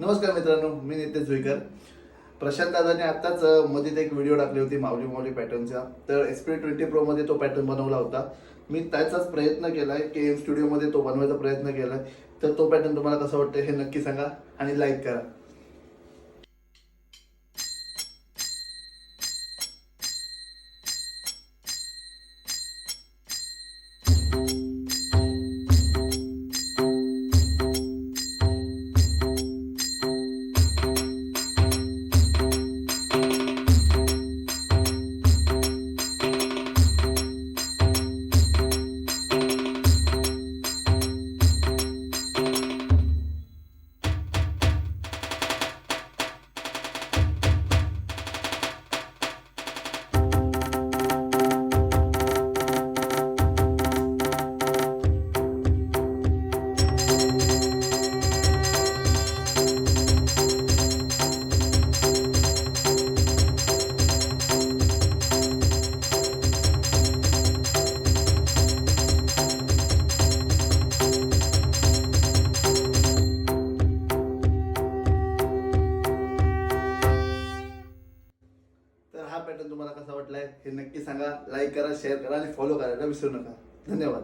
नमस्कार मित्रांनो, मी नितेश जुईकर. प्रशांत दादाने आत्ताच मध्ये एक व्हिडिओ टाकली होती माऊली माऊली पॅटर्नचा. तर SP20 Pro मध्ये तो पॅटर्न बनवला होता. मी त्याचाच प्रयत्न केलाय, KM स्टुडिओमध्ये तो बनवायचा प्रयत्न केलाय. तर तो पॅटर्न तुम्हाला कसा वाटतं हे नक्की सांगा आणि लाईक करा. तर हा पॅटर्न तुम्हाला कसा वाटलाय हे नक्की सांगा. लाईक करा, शेअर करा आणि फॉलो करायला विसरू नका. धन्यवाद.